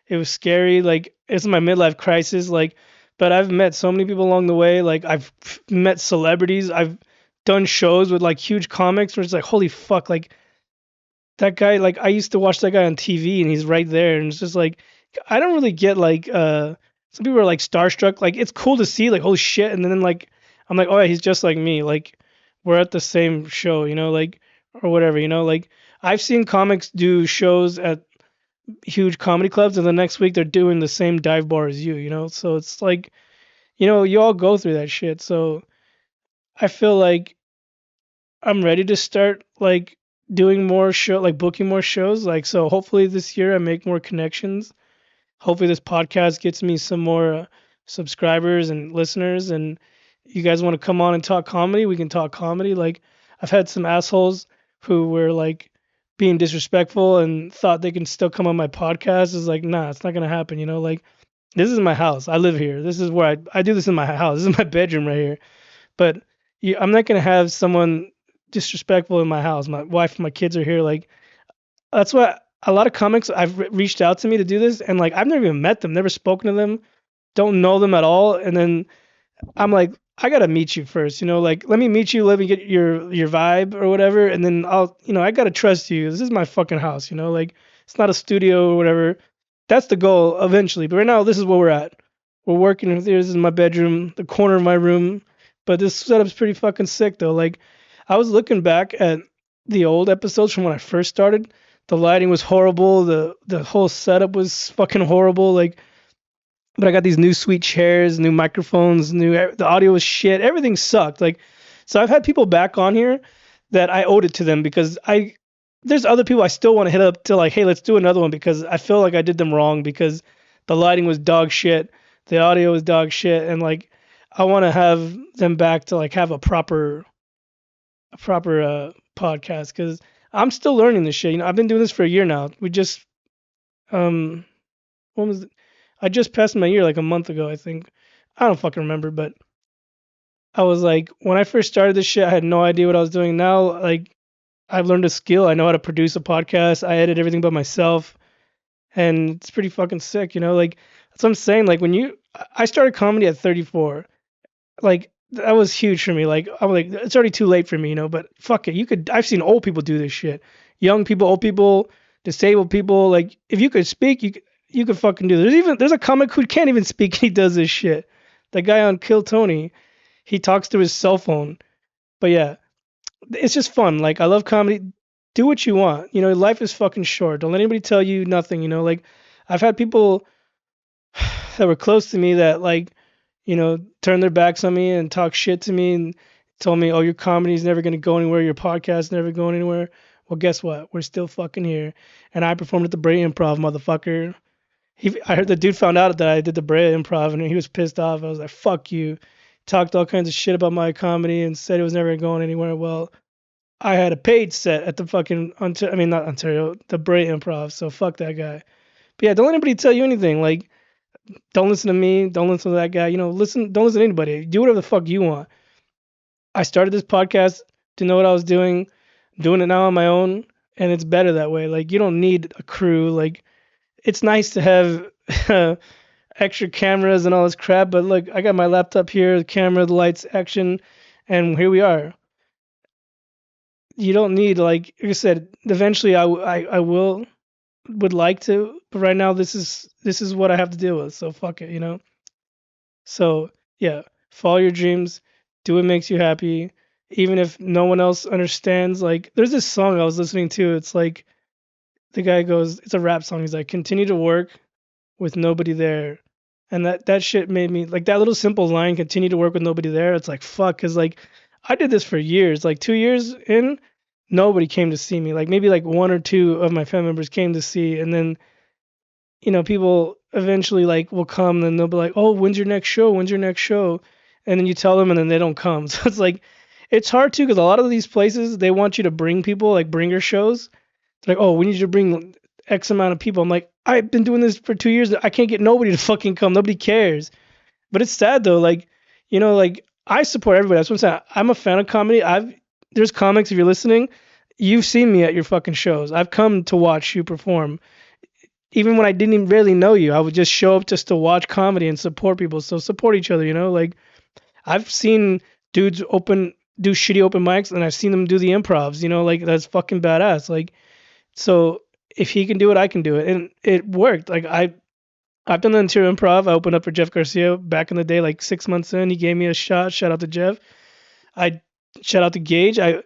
It was scary. Like it's my midlife crisis. Like, but I've met so many people along the way. Like I've met celebrities. I've done shows with like huge comics where it's like, holy fuck, like that guy, like I used to watch that guy on TV and he's right there. And it's just like I don't really get like some people are like starstruck. Like it's cool to see like, oh shit, and then like I'm like, oh yeah, he's just like me. Like we're at the same show, like or whatever, like I've seen comics do shows at huge comedy clubs, and the next week they're doing the same dive bar as you. So it's like, you all go through that shit. So I feel like I'm ready to start like doing more show, like booking more shows. Like so, hopefully this year I make more connections. Hopefully this podcast gets me some more subscribers and listeners. And you guys want to come on and talk comedy, we can talk comedy. Like I've had some assholes who were like being disrespectful and thought they can still come on my podcast. Is like, nah, it's not gonna happen. Like this is my house. I live here. This is where I do this in my house. This is my bedroom right here. But I'm not gonna have someone disrespectful in my house. My wife and my kids are here. Like that's why a lot of comics I've reached out to me to do this, and like I've never even met them, never spoken to them, don't know them at all, and then I'm like, I gotta meet you first, like let me meet you, let me get your vibe or whatever, and then I gotta trust you. This is my fucking house, like it's not a studio or whatever. That's the goal eventually, but right now this is where we're at. We're working. This is my bedroom, the corner of my room, but this setup's pretty fucking sick though. Like I was looking back at the old episodes from when I first started. The lighting was horrible. The whole setup was fucking horrible. Like but I got these new sweet chairs, new microphones, the audio was shit. Everything sucked. Like, so I've had people back on here that I owed it to them because there's other people I still want to hit up to like, hey, let's do another one because I feel like I did them wrong because the lighting was dog shit, the audio was dog shit, and like I want to have them back to like have a proper podcast because I'm still learning this shit. I've been doing this for a year now. We just um when was it? I just passed my year like a month ago, I think. I don't fucking remember, but I was like, when I first started this shit, I had no idea what I was doing. Now, like, I've learned a skill. I know how to produce a podcast. I edit everything by myself, and it's pretty fucking sick, Like, that's what I'm saying. Like, I started comedy at 34. Like, that was huge for me. Like, I'm like, it's already too late for me, but fuck it. I've seen old people do this shit. Young people, old people, disabled people. Like, if you could speak, you could fucking do this. There's a comic who can't even speak. He does this shit. That guy on Kill Tony, he talks through his cell phone. But yeah, it's just fun. Like, I love comedy. Do what you want. Life is fucking short. Don't let anybody tell you nothing. Like, I've had people that were close to me that like, turn their backs on me and talk shit to me and told me, "Oh, your comedy's never gonna go anywhere. Your podcast's never going anywhere." Well, guess what? We're still fucking here, and I performed at the Bray Improv, motherfucker. I heard the dude found out that I did the Bray Improv, and he was pissed off. I was like, "Fuck you." Talked all kinds of shit about my comedy and said it was never going anywhere. Well, I had a paid set at the fucking I mean not Ontario, the Bray Improv. So fuck that guy. But yeah, don't let anybody tell you anything. Like, don't listen to me. Don't listen to that guy. Don't listen to anybody. Do whatever the fuck you want. I started this podcast to know what I was doing. I'm doing it now on my own, and it's better that way. Like, you don't need a crew. Like, it's nice to have extra cameras and all this crap, but look, I got my laptop here, the camera, the lights, action, and here we are. You don't need like I said. Eventually, I would like to, but right now this is what I have to deal with. So fuck it. So yeah, follow your dreams, do what makes you happy, even if no one else understands. Like there's this song I was listening to. It's like the guy goes, it's a rap song. He's like, continue to work with nobody there. And that shit made me like that little simple line, continue to work with nobody there. It's like fuck, cause like I did this for years. Like 2 years in, nobody came to see me. Like maybe like one or two of my family members came to see, and then people eventually like will come and they'll be like, "Oh, when's your next show? When's your next show?" And then you tell them and then they don't come. So it's like it's hard too because a lot of these places they want you to bring people, like bring your shows. It's like, "Oh, we need you to bring X amount of people." I'm like, "I've been doing this for 2 years. I can't get nobody to fucking come. Nobody cares." But it's sad though. Like, like I support everybody. That's what I'm saying. I'm a fan of comedy. There's comics if you're listening. You've seen me at your fucking shows. I've come to watch you perform even when I didn't even really know you. I would just show up just to watch comedy and support people. So support each other, Like I've seen dudes do shitty open mics and I've seen them do the improvs, like that's fucking badass. Like so if he can do it, I can do it. And it worked. Like I've done the interior improv. I opened up for Jeff Garcia back in the day, like 6 months in. He gave me a shot. Shout out to Jeff. I shout out to Gage. I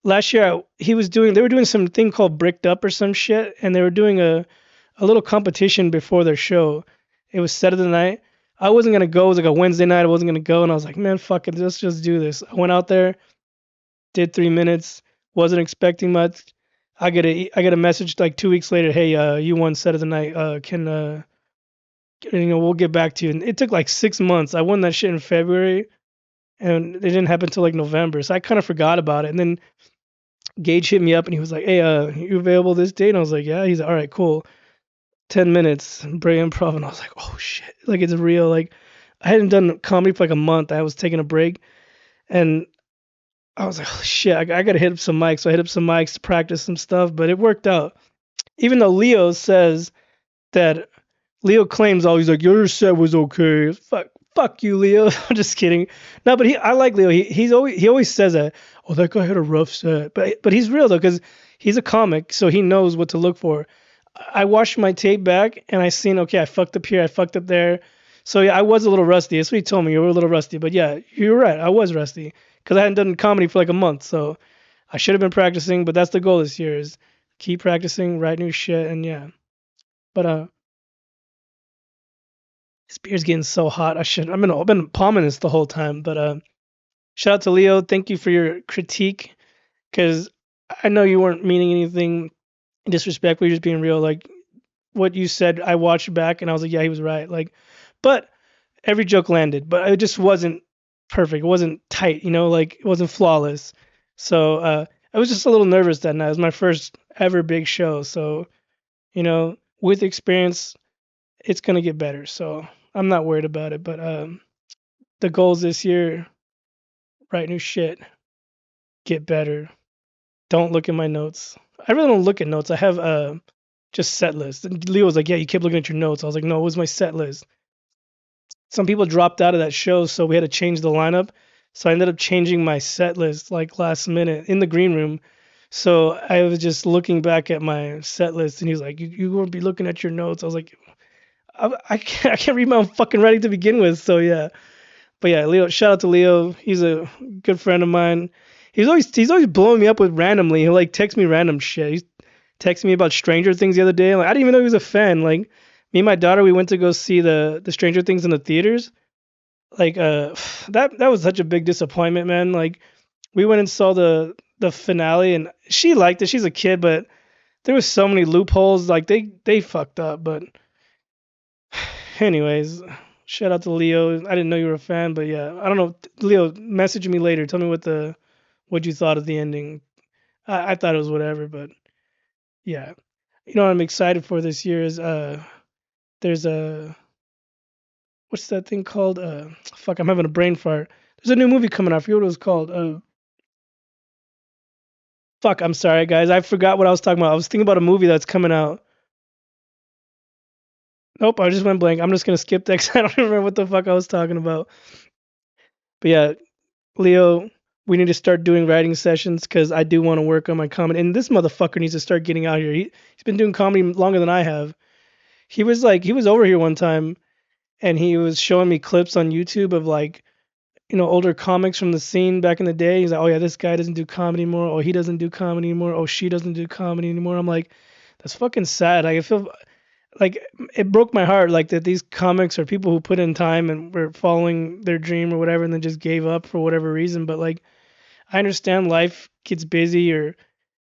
last year he was doing. They were doing some thing called Bricked Up or some shit, and they were doing a little competition before their show. It was Saturday night. I wasn't gonna go. It was like a Wednesday night. I wasn't gonna go, and I was like, man, fuck it, let's just do this. I went out there, did 3 minutes. Wasn't expecting much. I get a message like 2 weeks later. Hey, you won Saturday night. Can we'll get back to you. And it took like 6 months. I won that shit in February, and it didn't happen until like November. So I kind of forgot about it. And then Gage hit me up, and he was like, "Hey, you available this date?" And I was like, "Yeah." He's like, "All right, cool. 10 minutes, Bray Improv." And I was like, "Oh shit!" Like it's real. Like I hadn't done comedy for like a month. I was taking a break, and I was like, oh, shit, I gotta hit up some mics. So I hit up some mics to practice some stuff, but it worked out. Even though Leo says that Leo claims all, he's like, your set was okay. Fuck you, Leo. I'm just kidding. No, but I like Leo. He always says that. Oh, that guy had a rough set, but he's real though, because he's a comic, so he knows what to look for. I watched my tape back and I seen, okay, I fucked up here, I fucked up there. So yeah, I was a little rusty. That's what he told me. You were a little rusty, but yeah, you were right. I was rusty because I hadn't done comedy for like a month. So I should have been practicing, but that's the goal this year is keep practicing, write new shit, and yeah. But this beer's getting so hot. I've been palming this the whole time. But shout out to Leo. Thank you for your critique, because I know you weren't meaning anything disrespectful. You're just being real. Like what you said, I watched back and I was like, yeah, he was right. Like, but every joke landed, but it just wasn't perfect. It wasn't tight, like it wasn't flawless. So I was just a little nervous that night. It was my first ever big show. So, with experience, it's gonna get better. So I'm not worried about it. But the goals this year: write new shit, get better. Don't look at my notes. I really don't look at notes. I have just set list. And Leo was like, "Yeah, you kept looking at your notes." I was like, "No, it was my set list." Some people dropped out of that show, so we had to change the lineup. So I ended up changing my set list like last minute in the green room. So I was just looking back at my set list, and he was like, "You won't be looking at your notes." I was like, I can't read my own fucking writing to begin with." So yeah, but yeah, Leo. Shout out to Leo. He's a good friend of mine. He's always blowing me up with randomly. He'll like text me random shit. He's texting me about Stranger Things the other day. Like I didn't even know he was a fan. Like me and my daughter, we went to go see the Stranger Things in the theaters. Like that was such a big disappointment, man. Like we went and saw the finale, and she liked it. She's a kid, but there was so many loopholes. Like they fucked up. But anyways, shout out to Leo. I didn't know you were a fan, but yeah, I don't know. Leo, message me later. Tell me what you thought of the ending. I thought it was whatever, but yeah. What I'm excited for this year is there's a what's that thing called? Fuck, I'm having a brain fart. There's a new movie coming out. I forget what it was called. Fuck, I'm sorry, guys. I forgot what I was talking about. I was thinking about a movie that's coming out. Nope, I just went blank. I'm just gonna skip that 'cause I don't remember what the fuck I was talking about. But yeah, Leo, we need to start doing writing sessions because I do want to work on my comedy. And this motherfucker needs to start getting out here. He's been doing comedy longer than I have. He was over here one time and he was showing me clips on YouTube of like older comics from the scene back in the day. He's like, oh yeah, this guy doesn't do comedy anymore. Oh, he doesn't do comedy anymore. Oh, she doesn't do comedy anymore. I'm like, that's fucking sad. Like, I feel like it broke my heart, like that these comics are people who put in time and were following their dream or whatever, and then just gave up for whatever reason. But like, I understand life gets busy or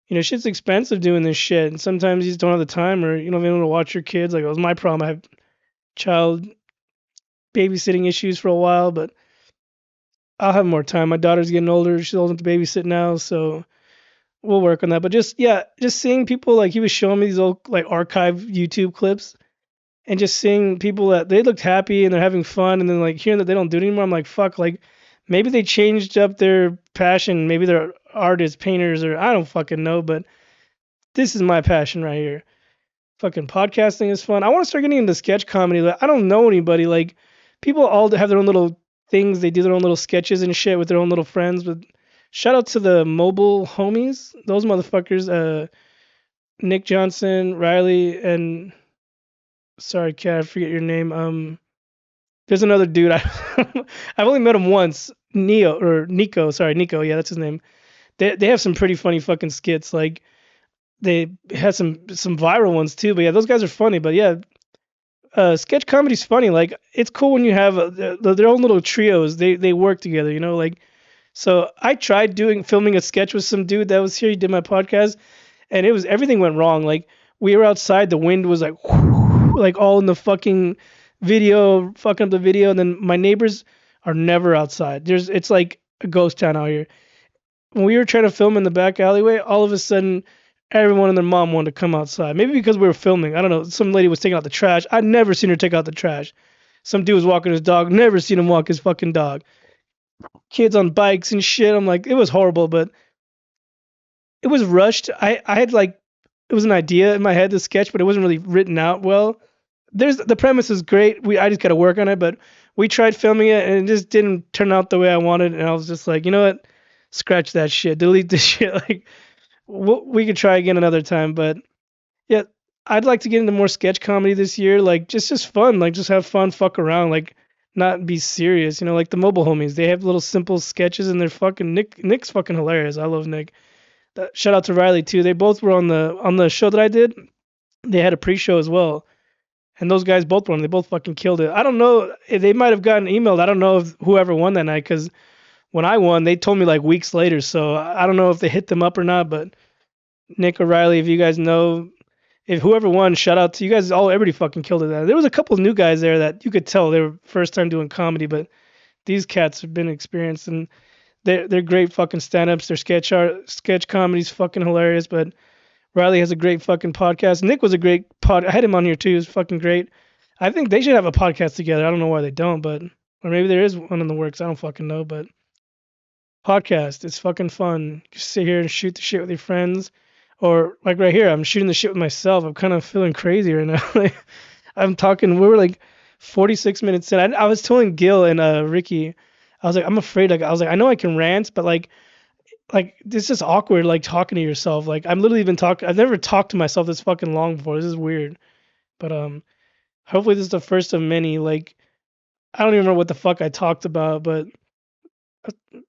shit's expensive doing this shit, and sometimes you just don't have the time or you don't even want to watch your kids. Like, it was my problem. I have child babysitting issues for a while, but I'll have more time. My daughter's getting older. She's old enough to babysit now, so we'll work on that. But just yeah, just seeing people like he was showing me these old like archive YouTube clips and just seeing people that they looked happy and they're having fun and then like hearing that they don't do it anymore, I'm like, fuck, like maybe they changed up their passion. Maybe they're artists, painters, or I don't fucking know, but this is my passion right here. Fucking podcasting is fun. I want to start getting into sketch comedy. Like, I don't know anybody. Like people all have their own little things. They do their own little sketches and shit with their own little friends. But shout out to the mobile homies. Those motherfuckers. Nick Johnson, Riley, and Sorry, cat, I forget your name. There's another dude. I've only met him once. Neo or Nico. Sorry, Nico. Yeah, that's his name. They have some pretty funny fucking skits. Like they had some viral ones too. But yeah, those guys are funny. But yeah, sketch comedy's funny. Like it's cool when you have their own little trios. They work together. You know, like so. I tried doing filming a sketch with some dude that was here. He did my podcast, and it was everything went wrong. Like we were outside, the wind was like like all in the fucking video, fucking up the video. And then my neighbors are never outside. It's like a ghost town out here. When we were trying to film in the back alleyway, all of a sudden everyone and their mom wanted to come outside. Maybe because we were filming. I don't know. Some lady was taking out the trash. I'd never seen her take out the trash. Some dude was walking his dog. Never seen him walk his fucking dog. Kids on bikes and shit. I'm like, it was horrible, but it was rushed. I had like it was an idea in my head to sketch, but it wasn't really written out well. There's the premise is great. I just got to work on it, but we tried filming it and it just didn't turn out the way I wanted. And I was just like, you know what? Scratch that shit. Delete this shit. Like we could try again another time. But yeah, I'd like to get into more sketch comedy this year. Like just fun. Like just have fun, fuck around. Like not be serious. You know, like the mobile homies. They have little simple sketches and they're fucking Nick's fucking hilarious. I love Nick. Shout out to Riley too. They both were on the show that I did. They had a pre-show as well, and those guys both won. They both fucking killed it. I don't know. They might have gotten emailed. I don't know if whoever won that night because when I won, they told me like weeks later. So I don't know if they hit them up or not. But Nick or Riley, if you guys know, if whoever won, shout out to you guys. All everybody fucking killed it. There was a couple of new guys there that you could tell they were first time doing comedy, but these cats have been experienced and they're great fucking stand-ups. Their sketch comedy's fucking hilarious. But Riley has a great fucking podcast. Nick was a great I had him on here too. He was fucking great. I think they should have a podcast together. I don't know why they don't, but or maybe there is one in the works. I don't fucking know, but podcast, it's fucking fun. Just sit here and shoot the shit with your friends, or like right here, I'm shooting the shit with myself. I'm kind of feeling crazy right now. Like, I'm talking. We were like 46 minutes in. I was telling Gil and Ricky, I was like, I'm afraid. Like I was like, I know I can rant, but like it's just awkward like talking to yourself. Like I'm literally been talking. I've never talked to myself this fucking long before. This is weird. But hopefully this is the first of many. Like I don't even remember what the fuck I talked about, but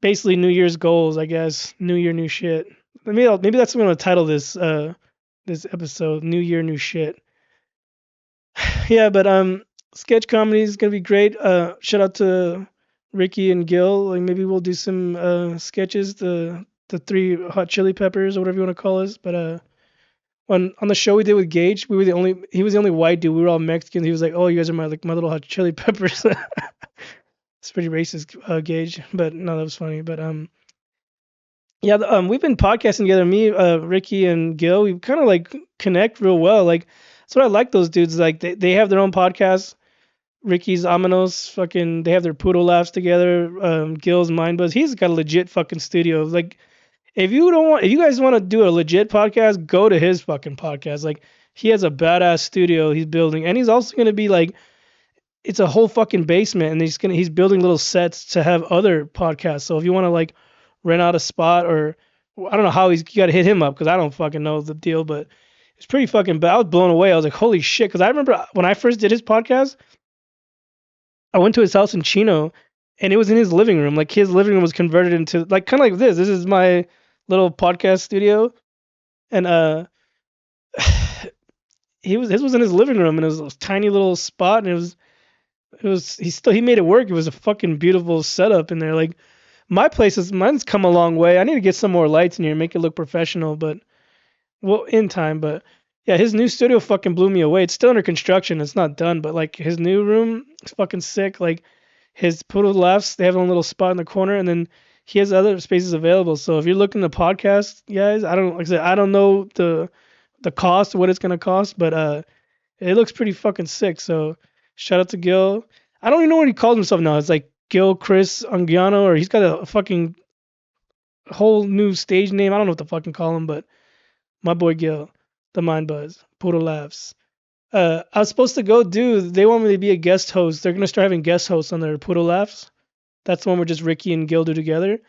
basically New Year's goals, I guess. New Year, new shit. Maybe that's what I'm gonna title this episode. New Year, new shit. Yeah, but sketch comedy is gonna be great. Shout out to Ricky and Gil. Like maybe we'll do some sketches. The three hot chili peppers or whatever you want to call us. But on the show we did with Gage, we were the only he was the only white dude. We were all Mexicans. He was like, "Oh, you guys are my little hot chili peppers." It's pretty racist, Gage, but no, that was funny. But yeah, we've been podcasting together. Me, Ricky, and Gil. We kind of like connect real well. Like that's what I like those dudes. Like they have their own podcast. Ricky's Aminos, fucking, they have their poodle laughs together. Gil's Mind Buzz. He's got a legit fucking studio. Like if you guys want to do a legit podcast, go to his fucking podcast. Like he has a badass studio he's building, and he's also gonna be like, it's a whole fucking basement, and he's building little sets to have other podcasts. So if you want to like rent out a spot, or I don't know how you got to hit him up because I don't fucking know the deal, but it's pretty fucking bad. I was blown away. I was like, holy shit, because I remember when I first did his podcast, I went to his house in Chino, and it was in his living room. Like his living room was converted into like kind of like this. This is my little podcast studio, and his was in his living room, and it was a tiny little spot, and he made it work. It was a fucking beautiful setup in there. Like mine's come a long way. I need to get some more lights in here and make it look professional, but well, in time. But yeah, his new studio fucking blew me away. It's still under construction. It's not done, but like his new room is fucking sick. Like his poodle laughs, they have a little spot in the corner, and then he has other spaces available. So if you're looking to podcast, guys, like I said, I don't know the cost, what it's gonna cost, but it looks pretty fucking sick. So shout out to Gil. I don't even know what he calls himself now. It's like Gil Chris Anguiano, or he's got a fucking whole new stage name. I don't know what to fucking call him, but my boy Gil, the Mind Buzz, Poodle Laughs. I was supposed to go do. They want me to be a guest host. They're gonna start having guest hosts on their Poodle Laughs. That's the one where just Ricky and Gil do together.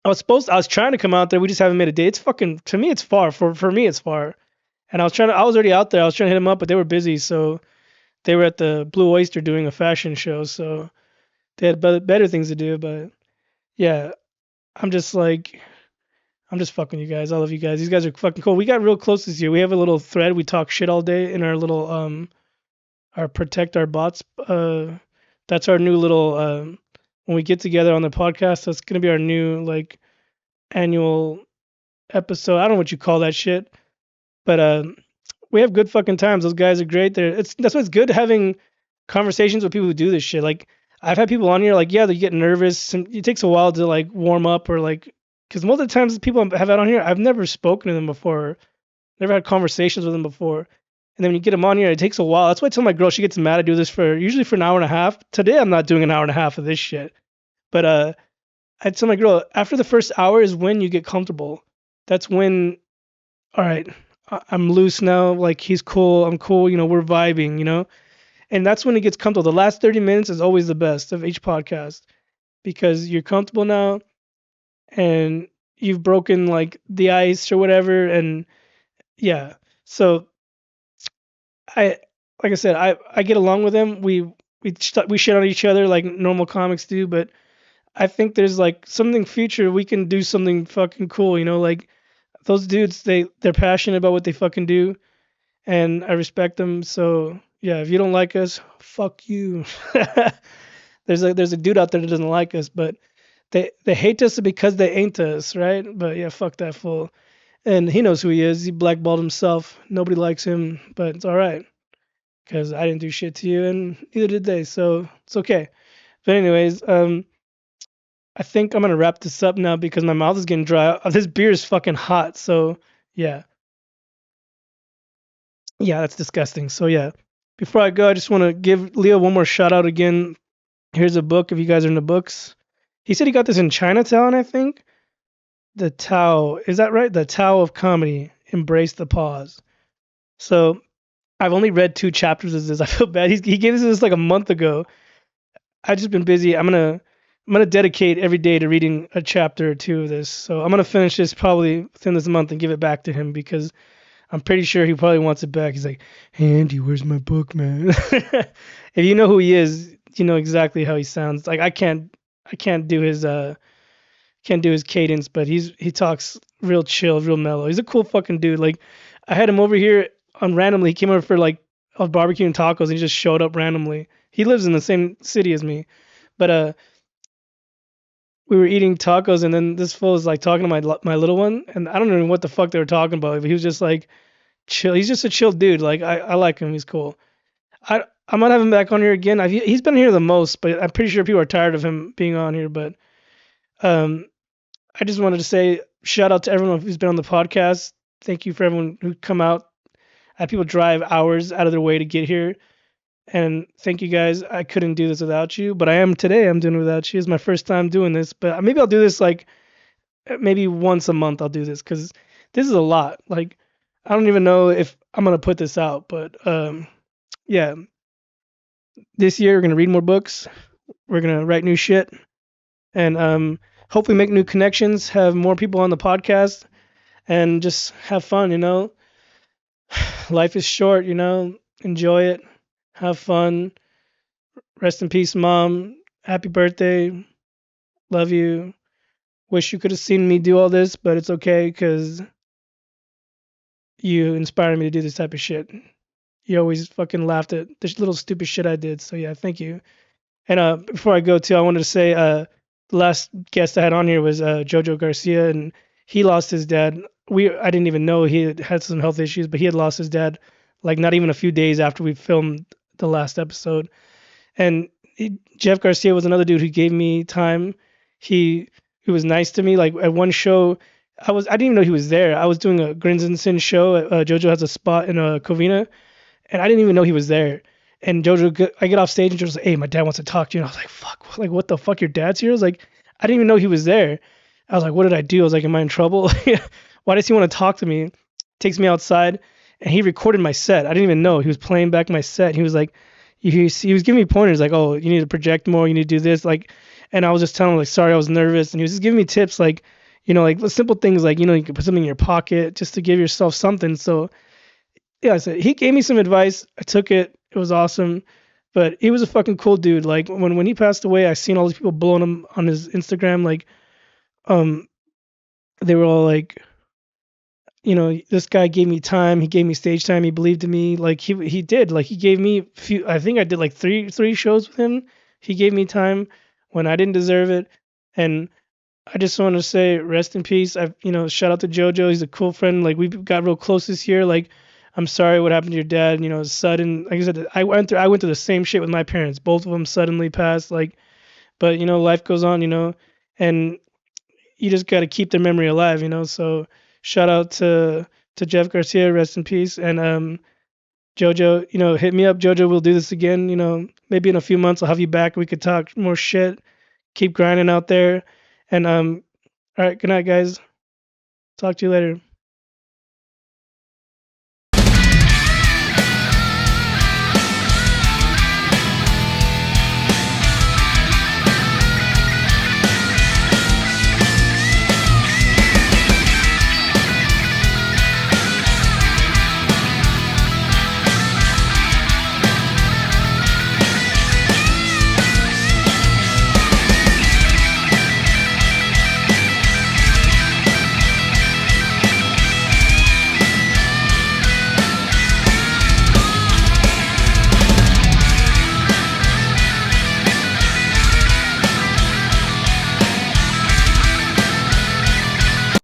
I was trying to come out there. We just haven't made a date. It's fucking, to me, it's far. For me, it's far. And I was already out there. I was trying to hit them up, but they were busy, so they were at the Blue Oyster doing a fashion show, so they had better things to do. But yeah, I'm just like, I'm just fucking you guys. I love you guys. These guys are fucking cool. We got real close this year. We have a little thread. We talk shit all day in our little our protect our bots. That's our new little when we get together on the podcast. That's gonna be our new like annual episode. I don't know what you call that shit, but we have good fucking times. Those guys are great. That's why it's good having conversations with people who do this shit. Like I've had people on here like yeah, they get nervous and it takes a while to like warm up or like because most of the times people have had on here, I've never spoken to them before, never had conversations with them before. And then when you get them on here, it takes a while. That's why I tell my girl she gets mad. I do this for usually for an hour and a half. Today I'm not doing an hour and a half of this shit. But I tell my girl after the first hour is when you get comfortable. That's when all right, I'm loose now. Like he's cool, I'm cool. You know, we're vibing. You know, and that's when it gets comfortable. The last 30 minutes is always the best of each podcast because you're comfortable now and you've broken like the ice or whatever. And yeah, so I like I said, I get along with him. We shit on each other like normal comics do, but I think there's like something future we can do something fucking cool. You know, like those dudes they're passionate about what they fucking do and I respect them. So yeah, if you don't like us, fuck you. There's a dude out there that doesn't like us, but they hate us because they ain't us, right? But yeah, fuck that fool. And he knows who he is. He blackballed himself. Nobody likes him, but it's all right because I didn't do shit to you, and neither did they. So it's okay. But anyways, I think I'm gonna wrap this up now because my mouth is getting dry. This beer is fucking hot. So yeah, yeah, that's disgusting. So yeah, before I go, I just want to give Leo one more shout out again. Here's a book if you guys are into books. He said he got this in Chinatown, I think. The Tao, is that right? The Tao of Comedy. Embrace the pause. So I've only read 2 chapters of this. I feel bad. He gave this like a month ago. I've just been busy. I'm gonna dedicate every day to reading a chapter or two of this. So I'm gonna finish this probably within this month and give it back to him because I'm pretty sure he probably wants it back. He's like, "Hey Andy, where's my book, man?" If you know who he is, you know exactly how he sounds. Like I can't do his can't do his cadence, but he talks real chill, real mellow. He's a cool fucking dude. Like I had him over here on randomly. He came over for like a barbecue and tacos, and he just showed up randomly. He lives in the same city as me, but we were eating tacos, and then this fool was like talking to my little one, and I don't know what the fuck they were talking about. But he was just like chill. He's just a chill dude. Like I like him. He's cool. I might have him back on here again. He's been here the most, but I'm pretty sure people are tired of him being on here. But um, I just wanted to say shout out to everyone who's been on the podcast. Thank you for everyone who come out. I had people drive hours out of their way to get here. And thank you guys. I couldn't do this without you, but I am today. I'm doing it without you. It's my first time doing this, but maybe I'll do this like maybe once a month. I'll do this because this is a lot. Like I don't even know if I'm gonna put this out, but yeah. This year we're gonna read more books. We're gonna write new shit, and hopefully make new connections. Have more people on the podcast, and just have fun. You know, life is short. You know, enjoy it. Have fun. Rest in peace, mom. Happy birthday. Love you. Wish you could have seen me do all this, but it's okay because you inspired me to do this type of shit. You always fucking laughed at this little stupid shit I did. So yeah, thank you. And before I go too, I wanted to say the last guest I had on here was Jojo Garcia, and he lost his dad. I didn't even know he had some health issues, but he had lost his dad like not even a few days after we filmed the last episode. And Jeff Garcia was another dude who gave me time. He was nice to me. Like at one show, I didn't even know he was there. I was doing a Grins and Sin show. Jojo has a spot in Covina, and I didn't even know he was there. And I get off stage and Jojo's like, "Hey, my dad wants to talk to you." And I was like, "Fuck, like what the fuck? Your dad's here?" I was like, I didn't even know he was there. I was like, "What did I do?" I was like, "Am I in trouble? Why does he want to talk to me?" Takes me outside, and he recorded my set. I didn't even know he was playing back my set. He was like, he was giving me pointers like, "Oh, you need to project more. You need to do this." Like, and I was just telling him like, "Sorry, I was nervous," and he was just giving me tips like, like simple things like you can put something in your pocket just to give yourself something. So yeah, I said he gave me some advice. I took it. It was awesome. But he was a fucking cool dude. Like when he passed away, I seen all these people blowing him on his Instagram. Like um, they were all like, this guy gave me time. He gave me stage time. He believed in me. Like he did. Like he gave me few. I think I did like three shows with him. He gave me time when I didn't deserve it. And I just want to say rest in peace. Shout out to JoJo. He's a cool friend. Like we got real close this year. Like I'm sorry what happened to your dad. Sudden. Like I said, I went through the same shit with my parents. Both of them suddenly passed. Like, but life goes on. And you just got to keep their memory alive. So shout out to Jeff Garcia. Rest in peace. And JoJo. Hit me up, JoJo. We'll do this again. Maybe in a few months I'll have you back. We could talk more shit. Keep grinding out there. And all right, good night, guys. Talk to you later.